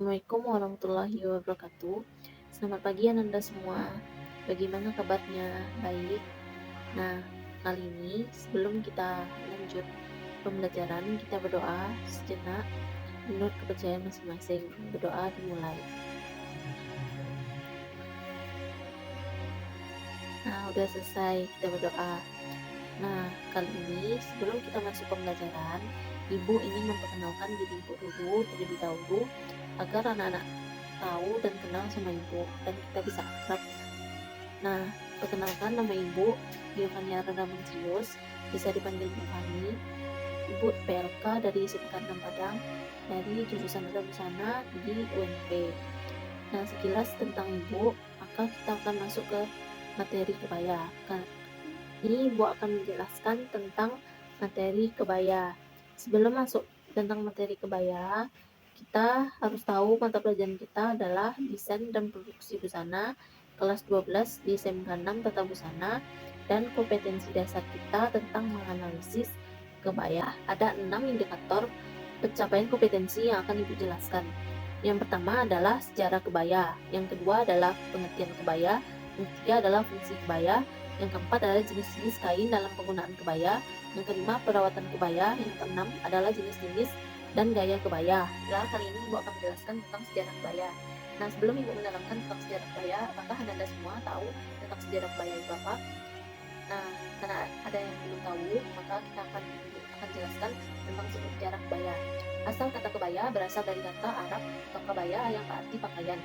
Assalamualaikum warahmatullahi wabarakatuh. Selamat pagi Ananda semua. Bagaimana kabarnya? Baik. Nah, kali ini sebelum kita lanjut pembelajaran, kita berdoa sejenak menurut kepercayaan masing-masing. Berdoa dimulai. Nah, udah selesai kita berdoa. Nah, kali ini sebelum kita masuk pembelajaran, Ibu ingin memperkenalkan diri Ibu dulu terlebih dahulu agar anak-anak tahu dan kenal sama Ibu dan kita bisa akrab. Nah, perkenalkan nama Ibu Giovanni Radamantius, bisa dipanggil Bu Fani. Ibu PLK dari SMK 6 Padang dari jurusan Tata Busana di UNP. Nah, sekilas tentang Ibu, maka kita akan masuk ke materi kebaya. Ini Ibu akan menjelaskan tentang materi kebaya. Sebelum masuk tentang materi kebaya, kita harus tahu mata pelajaran kita adalah desain dan produksi busana kelas 12 di SMK 6 Tata Busana, dan kompetensi dasar kita tentang menganalisis kebaya. Ada 6 indikator pencapaian kompetensi yang akan Ibu jelaskan. Yang pertama adalah sejarah kebaya, yang kedua adalah pengertian kebaya, yang ketiga adalah fungsi kebaya, yang keempat adalah jenis-jenis kain dalam penggunaan kebaya, yang kelima perawatan kebaya, yang keenam adalah jenis-jenis dan gaya kebaya. Nah, kali ini Ibu akan menjelaskan tentang sejarah kebaya. Nah, sebelum Ibu menerangkan tentang sejarah kebaya, apakah Anda semua tahu tentang sejarah kebaya itu apa? Nah, karena ada yang belum tahu, maka kita akan jelaskan tentang sejarah kebaya. Asal kata kebaya berasal dari kata Arab kebaya yang berarti pakaian.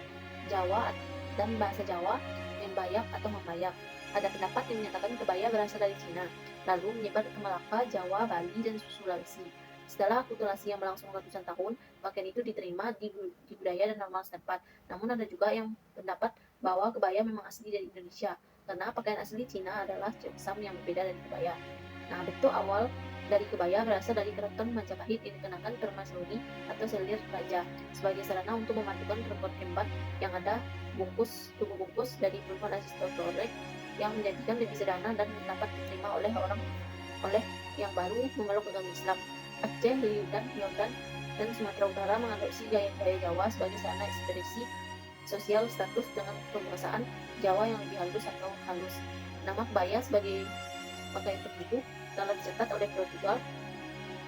Jawa dan bahasa Jawa membayak atau membayak. Ada pendapat yang menyatakan kebaya berasal dari Cina, lalu menyebar ke Melaka, Jawa, Bali, dan Sulawesi. Setelah akulturasi yang berlangsung ratusan tahun, pakaian itu diterima di budaya dan normal setempat. Namun ada juga yang pendapat bahwa kebaya memang asli dari Indonesia, karena pakaian asli Cina adalah cheongsam yang berbeda dari kebaya. Nah, bentuk awal dari kebaya berasal dari keraton Majapahit yang dikenakan permaisuri atau selir raja sebagai sarana untuk memadukan perempuan kembar yang ada tubuh bungkus dari perempuan Aristoteles yang menjadikan lebih sederhana dan dapat diterima oleh yang baru memeluk agama Islam. Aceh, Liudan, Yordan, dan Sumatera Utara mengadopsi gaya-gaya Jawa sebagai sarana ekspresi sosial status dengan penguasaan Jawa yang lebih halus atau halus. Nama kebaya sebagai pakaian tertutup telah dicatat oleh Portugal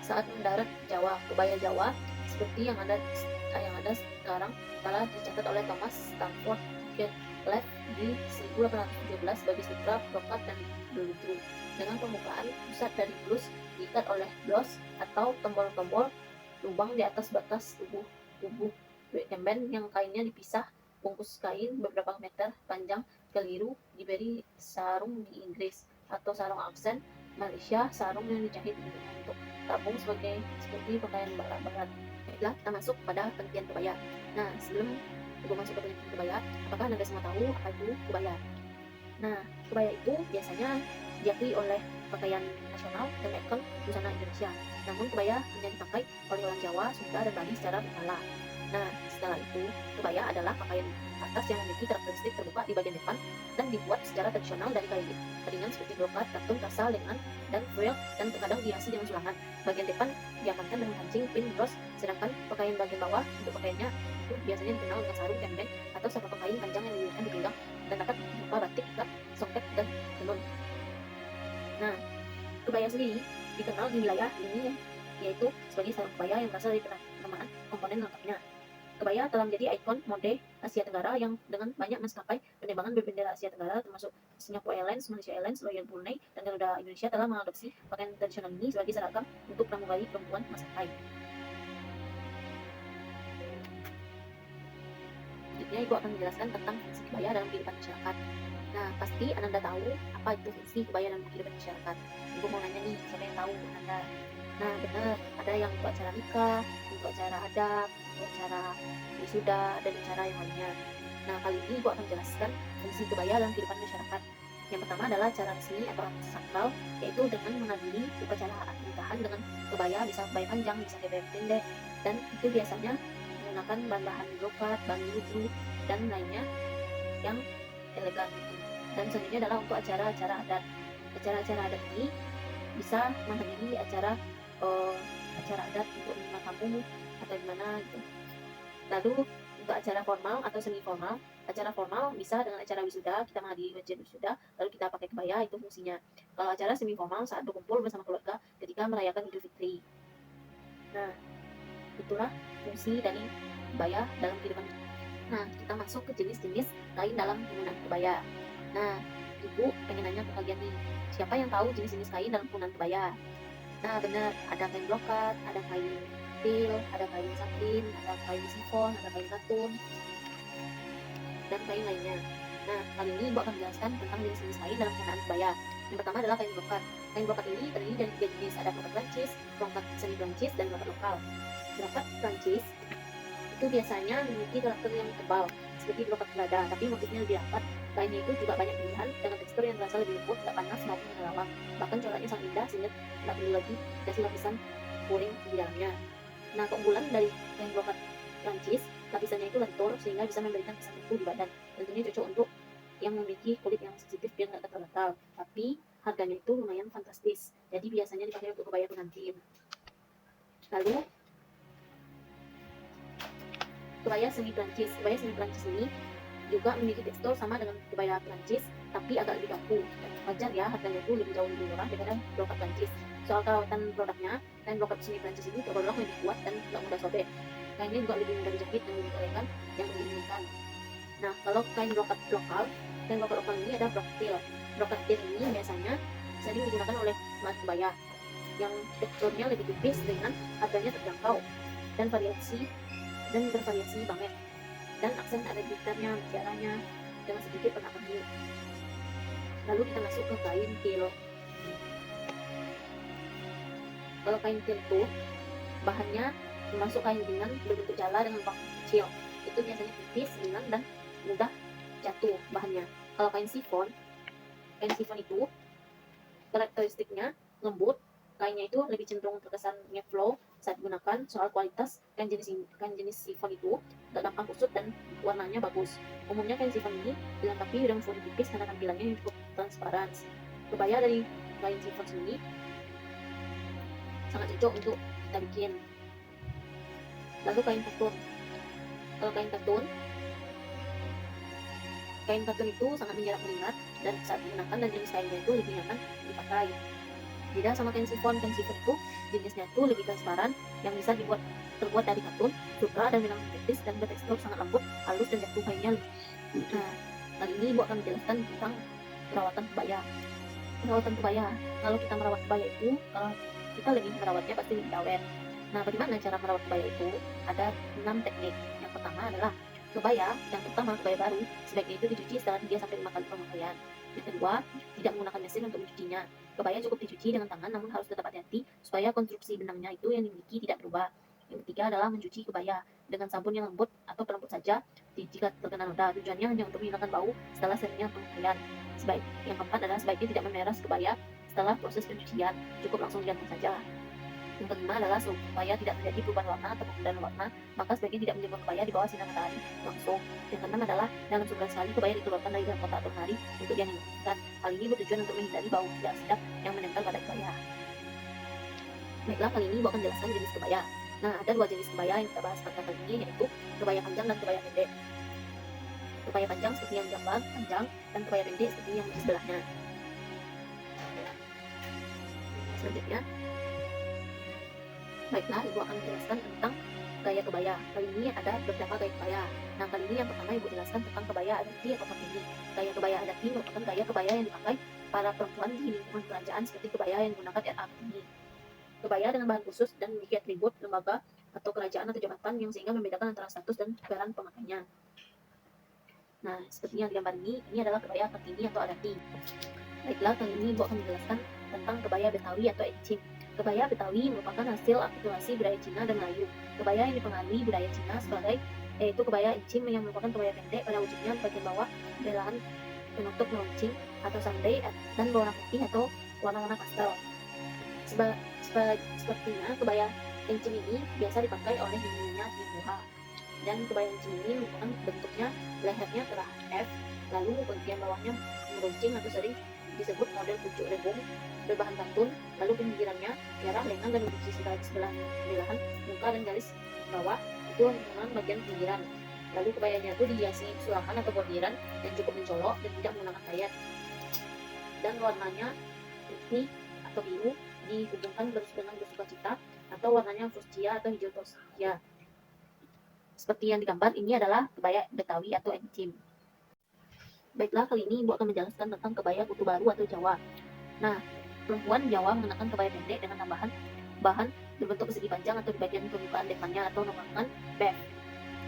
saat mendarat Jawa. Kebaya Jawa seperti yang ada sekarang telah dicatat oleh Thomas Stamford Raffles di 1817 sebagai sutra, brokat, dan beludru dengan permukaan pusat dari blus diikat oleh blos atau tombol-tombol lubang di atas batas tubuh kemben yang kainnya dipisah bungkus kain beberapa meter panjang keliru diberi sarung di Inggris atau sarung aksen Malaysia, sarung yang dijahit untuk tabung seperti pakaian barat. Baiklah, kita masuk pada pengertian kebaya. Nah, sebelum kita masuk ke pengertian kebaya, apakah Anda semua tahu apa itu kebaya? Nah, kebaya itu biasanya diakui oleh pakaian nasional dan ikon busana Indonesia. Namun kebaya hanya dipakai oleh orang Jawa, Sunda, dan Bali secara berkala. Nah, setelah itu, kebaya adalah pakaian atas yang memiliki karakteristik terbuka di bagian depan dan dibuat secara tradisional dari kain ringan seperti brokat, katun, kasal, lengan, dan frill, dan terkadang dihiasi dengan sulangan. Bagian depan diamankan dengan kancing, pin, bros, sedangkan pakaian bagian bawah untuk pakaiannya itu biasanya dikenal dengan sarung, kembeng, atau sepatu kain panjang yang dililitkan di pinggang dan dapat berupa batik, ikat, songket, dan tenun. Nah, kebaya sendiri dikenal di wilayah ini yaitu sebagai sarung kebaya yang berasal dari penamaan komponen lengkapnya. Kebaya telah menjadi ikon mode Asia Tenggara yang dengan banyak maskapai penerbangan berbendera Asia Tenggara termasuk Singapore Airlines, Malaysia Airlines, Royal Brunei, dan Garuda Indonesia telah mengadopsi pakaian tradisional ini sebagai seragam untuk pramugari perempuan maskapai. Selanjutnya, Ibu akan menjelaskan tentang fungsi kebaya dalam kehidupan masyarakat. Nah, pasti Anda tahu apa itu fungsi kebaya dalam kehidupan masyarakat. Ibu mau nanya nih, siapa yang tahu Anda? Nah, benar, ada yang untuk acara nikah, untuk acara adat, untuk acara wisuda, dan acara yang lainnya. Nah, kali ini Ibu akan menjelaskan fungsi kebaya dalam kehidupan masyarakat. Yang pertama adalah acara resmi atau sakral, yaitu dengan menghadiri upacara nikahan dengan kebaya, bisa kebaya panjang, bisa kebaya pendek, dan itu biasanya menggunakan bahan-bahan brokat, bahan ludu, dan lainnya yang elegan gitu. Dan selanjutnya adalah untuk acara-acara adat. Acara-acara adat ini bisa menghadiri acara adat untuk menerima tamu atau gimana gitu. Lalu untuk acara formal atau semi formal, acara formal bisa dengan acara wisuda, kita menghadiri ujian wisuda, lalu kita pakai kebaya, itu fungsinya. Kalau acara semi formal saat berkumpul bersama keluarga ketika merayakan Idul Fitri. Nah, itulah fungsi dari kebaya dalam kehidupan. Nah, kita masuk ke jenis-jenis kain dalam penggunaan kebaya. Nah, Ibu pengen nanya ke kalian nih, siapa yang tahu jenis-jenis kain dalam penggunaan kebaya? Nah, benar, ada kain brokat, ada kain til, ada kain satin, ada kain sifon, ada kain katun, dan kain lainnya. Nah, kali ini Ibu akan menjelaskan tentang jenis-jenis kain dalam penggunaan kebaya. Yang pertama adalah kain brokat. Kain brokat ini terdiri dari 3 jenis, ada brokat Prancis, brokat semi Prancis, dan brokat lokal. Brokat Prancis itu biasanya memiliki karakter yang tebal, seperti brokat Prada, tapi motifnya lebih rapat. Kainnya itu juga banyak pilihan dengan tekstur yang terasa lebih lembut, tidak panas maupun menerawang. Bahkan coraknya sangat indah sehingga tidak perlu lagi dikasih lapisan kuring di dalamnya. Nah, keunggulan dari kain brokat Prancis, lapisannya itu lentur sehingga bisa memberikan kesan empuk di badan. Tentunya cocok untuk yang memiliki kulit yang sensitif biar nggak gatal-gatal. Tapi harganya itu lumayan fantastis, jadi biasanya dipakai untuk kebaya pengantin. Lalu kebaya semi Prancis. Kebaya semi Prancis ini juga memiliki tekstur sama dengan kebaya Prancis, tapi agak lebih kaku. Wajar ya, harganya itu jauh lebih murah daripada brokat Prancis. Soal kerawatan produknya, kain brokat semi Prancis ini tergolong lebih kuat dan tidak mudah sobek. Kainnya juga lebih mudah dijahit dan lebih elegan yang diinginkan. Nah, kalau kain brokat lokal ini ada brokat til. Brokat til ini biasanya sering digunakan oleh pemain kebaya yang teksturnya lebih tipis dengan harganya terjangkau dan bervariasi banget, dan aksen ada gitarnya, tiaranya dengan sedikit pernak-pernik. Lalu kita masuk ke kain til. Kalau kain til itu bahannya termasuk kain ringan berbentuk jala dengan lubang kecil. Itu biasanya tipis, ringan, dan mudah jatuh bahannya. Kalau kain sifon itu karakteristiknya lembut, kainnya itu lebih cenderung terkesan ngeflow saat digunakan. Soal kualitas, kain jenis sifon itu gak gampang kusut dan warnanya bagus. Umumnya kain sifon ini dilengkapi dengan folio tipis karena tampilannya yang cukup transparan. Kebaya dari kain sifon ini sangat cocok untuk kita bikin. Lalu kain katun. Kalau kain katun itu sangat menyerap keringat dan saat digunakan, dan jenis kainnya itu lebih nyaman dipakai. Beda sama kain sifon itu jenisnya itu lebih transparan, yang bisa terbuat dari katun, sutra, dan benang sintetis, dan bertekstur sangat lembut, halus, dan jatuh kainnya. Nah, kali ini Ibu akan menjelaskan tentang perawatan kebaya. Kalau kita merawat kebaya itu, kalau kita lebih merawatnya pasti lebih awet. Nah, bagaimana cara merawat kebaya itu? Ada 6 teknik. Yang pertama adalah kebaya baru sebaiknya itu dicuci setelah 3-5 kali pemakaian. Yang kedua, tidak menggunakan mesin untuk mencucinya. Kebaya cukup dicuci dengan tangan, namun harus tetap hati-hati supaya konstruksi benangnya itu yang dimiliki tidak berubah. Yang ketiga adalah mencuci kebaya dengan sabun yang lembut atau pelembut saja jika terkena noda. Tujuannya hanya untuk menghilangkan bau setelah seringnya pemakaian. Yang keempat adalah sebaiknya tidak memeras kebaya setelah proses pencucian, cukup langsung digantung saja. Yang kelima adalah supaya tidak terjadi perubahan warna atau perbedaan warna, maka sebaiknya tidak menjemur kebaya di bawah sinar matahari langsung. Yang keenam adalah dalam sebulan sekali kebaya dikeluarkan dari dalam kotak atau lemari untuk dianginkan. Hal ini bertujuan untuk menghindari bau tidak sedap yang menempel pada kebaya. Baiklah, kali ini Ibu akan jelaskan jenis kebaya. Nah, ada 2 jenis kebaya yang kita bahas pada kali ini, yaitu kebaya panjang dan kebaya pendek. Kebaya panjang seperti yang gambar panjang, dan kebaya pendek seperti yang di sebelahnya. Selanjutnya, baiklah, Ibu akan menjelaskan tentang gaya kebaya. Kali ini ada beberapa gaya kebaya. Nah, kali ini yang pertama Ibu jelaskan tentang kebaya adati atau kartini. Gaya kebaya adati merupakan gaya kebaya yang dipakai para perempuan di lingkungan kerajaan seperti kebaya yang menggunakan kartini. Kebaya dengan bahan khusus dan memiliki atribut lembaga atau kerajaan atau jabatan yang sehingga membedakan antara status dan peran pemakainya. Nah, seperti yang digambar ini adalah kebaya kartini atau adati. Baiklah, kali ini Ibu akan menjelaskan tentang kebaya Betawi atau encim. Kebaya Betawi merupakan hasil akulturasi budaya Cina dan Melayu. Kebaya yang dipengaruhi budaya Cina yaitu kebaya encim yang merupakan kebaya pendek pada wujudnya bagian bawah belahan penutup meruncing atau sandai dan berwarna putih atau warna-warna pastel. Sepertinya kebaya encim ini biasa dipakai oleh nyonya Timuha. Dan kebaya encim ini merupakan bentuknya lehernya kerah F, lalu bagian bawahnya meruncing atau sering disebut model pucuk rebung berbahan katun, lalu pinggirannya merah, lengan dan di sisi sebelah belahan muka dan garis bawah itu menggunakan bagian pinggiran. Lalu kebayanya itu dihiasi sulakan atau bordiran yang cukup mencolok dan tidak menggunakan kayat. Dan warnanya putih atau biru dihubungkan dengan bersuka cita, atau warnanya fuchsia atau hijau tosia. Seperti yang digambar, ini adalah kebaya Betawi atau encim. Baiklah, kali ini Ibu akan menjelaskan tentang kebaya kutu baru atau Jawa. Nah, perempuan Jawa mengenakan kebaya pendek dengan tambahan bahan berbentuk persegi panjang atau di bagian permukaan depannya atau namakan bef.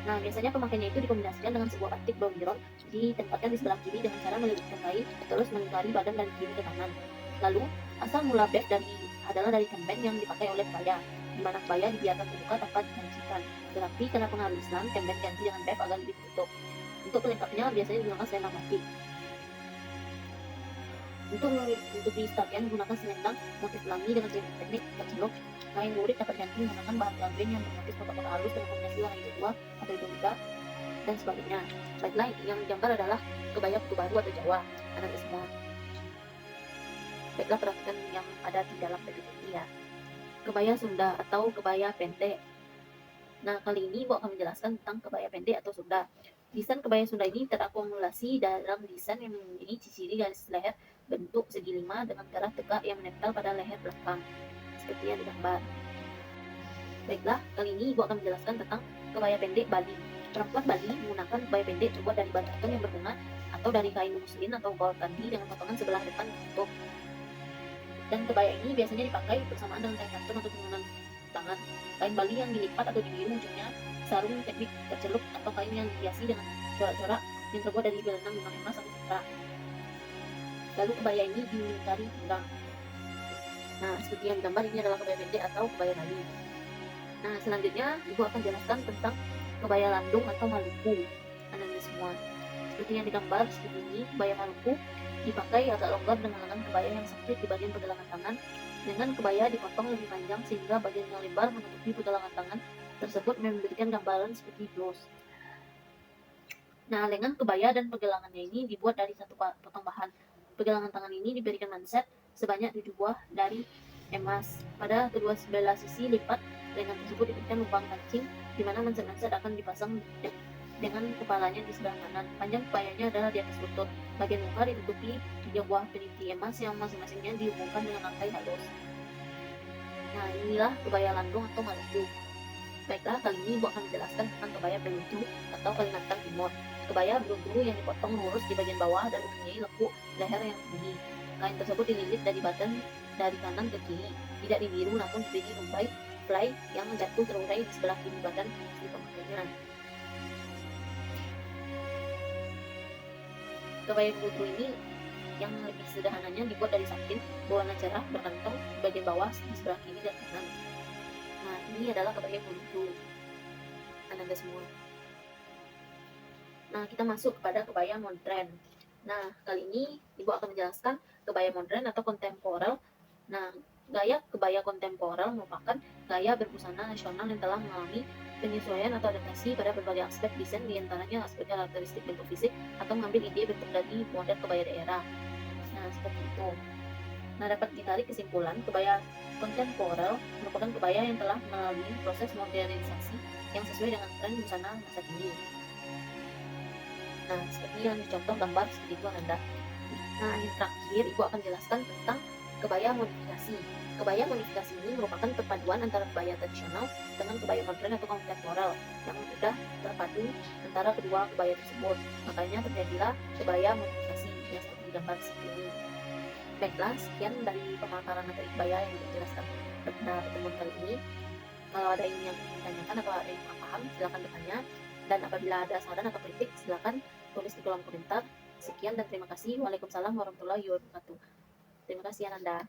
Nah, biasanya pemakaiannya itu dikombinasikan dengan sebuah batik bronjron ditempatkan di sebelah kiri dengan cara melilitkan kain terus melingkari badan dari kiri ke kanan. Lalu, asal mula bef adalah dari kemben yang dipakai oleh kebaya, di mana kebaya dibiarkan terbuka tanpa dipancikan. Tetapi karena pengaruh Islam, kemben ganti dengan bef agar lebih tertutup. Untuk pelengkapnya biasanya digunakan selendang batik. Untuk di stasiun gunakan selendang motif pelangi dengan teknik kacilok. Kain lurik dapat ganti menggunakan bahan gambling yang bermotif kotak-kotak halus dengan kombinasi warna hijau tua atau hijau muda dan sebagainya. Baiklah, yang digambar adalah kebaya kutu baru atau Jawa. Anak semua. Baiklah, perhatikan yang ada di dalam bagian ini ya. Kebaya Sunda atau kebaya pendek. Nah, kali ini Ibu akan menjelaskan tentang kebaya pendek atau Sunda. Desain kebaya Sunda ini terakumulasi dalam desain yang memiliki ciri garis leher bentuk segi 5 dengan garis tegak yang menempel pada leher belakang, seperti yang digambar. Baiklah, kali ini Ibu akan menjelaskan tentang kebaya pendek Bali. Perempuan Bali menggunakan kebaya pendek terbuat dari bahan katun yang berbunga atau dari kain muslin atau gaul kandi dengan potongan sebelah depan tertutup. Dan kebaya ini biasanya dipakai bersamaan dengan kain katun atau tenungan tangan. Kain Bali yang dilipat atau dibiru ujungnya sarung teknik tercelup atau kain yang dihiasi dengan corak-corak yang terbuat dari benang dengan emas atau sutra. Lalu kebaya ini dilingkari pinggang. Nah, seperti yang digambar, ini adalah kebaya pendek atau kebaya Bali. Nah, selanjutnya Ibu akan jelaskan tentang kebaya Landung atau Maluku. Anak-anak semua, seperti yang digambar seperti ini, kebaya Maluku dipakai agak longgar dengan lengan kebaya yang sempit di bagian pergelangan tangan, dengan kebaya dipotong lebih panjang sehingga bagian yang lebar menutupi pergelangan tangan tersebut memberikan gambaran seperti blus. Nah, lengan kebaya dan pergelangannya ini dibuat dari satu potong bahan. Pergelangan tangan ini diberikan manset sebanyak 7 buah dari emas. Pada kedua sebelah sisi lipat lengan tersebut diberikan lubang kancing, di mana manset-manset akan dipasang dengan kepalanya di sebelah kanan. Panjang kebayanya adalah di atas lutut. Bagian muka ditutupi 3 buah peniti emas yang masing-masingnya dihubungkan dengan rangkai halus. Nah, inilah kebaya Landung atau Maluku. Baiklah, kali ini Ibu akan menjelaskan tentang kebaya Beluntu atau Kalimantan Timur. Kebaya Beluntu yang dipotong lurus di bagian bawah dan mempunyai lekuk leher yang tinggi. Kain tersebut dililit dari badan dari kanan ke kiri, tidak dibiru namun diberi rumbai fly yang jatuh terurai di sebelah kiri badan si pemakainya. Kebaya Beluntu ini yang lebih sederhananya dibuat dari satin berwarna cerah berkantong di bagian bawah di sebelah kiri dan kanan. Nah, ini adalah kebaya Beluntu. Anda semua. Nah, kita masuk kepada kebaya modern. Nah, kali ini Ibu akan menjelaskan kebaya modern atau kontemporer. Nah, gaya kebaya kontemporer merupakan gaya berbusana nasional yang telah mengalami penyesuaian atau adaptasi pada berbagai aspek desain, diantaranya aspek karakteristik bentuk fisik atau mengambil ide bentuk dari model kebaya daerah. Nah, seperti itu. Nah, dapat ditarik kesimpulan, kebaya kontemporer merupakan kebaya yang telah melalui proses modernisasi yang sesuai dengan tren busana masa kini. Nah, seperti yang dicontoh gambar seperti itu Anda. Nah, yang terakhir Ibu akan jelaskan tentang kebaya modifikasi. Kebaya modifikasi ini merupakan perpaduan antara kebaya tradisional dengan kebaya modern atau kontemporer yang sudah terpadu antara kedua kebaya tersebut. Makanya terjadilah kebaya modifikasi yang seperti gambar seperti ini. Baiklah, sekian dari pemaparan materi kebaya yang dijelaskan pada pertemuan kali ini. Kalau ada yang ditanyakan atau ada yang kurang paham, silakan bertanya. Dan apabila ada saran atau kritik, silakan tulis di kolom komentar. Sekian dan terima kasih. Waalaikumsalam warahmatullahi wabarakatuh. Terima kasih Ananda.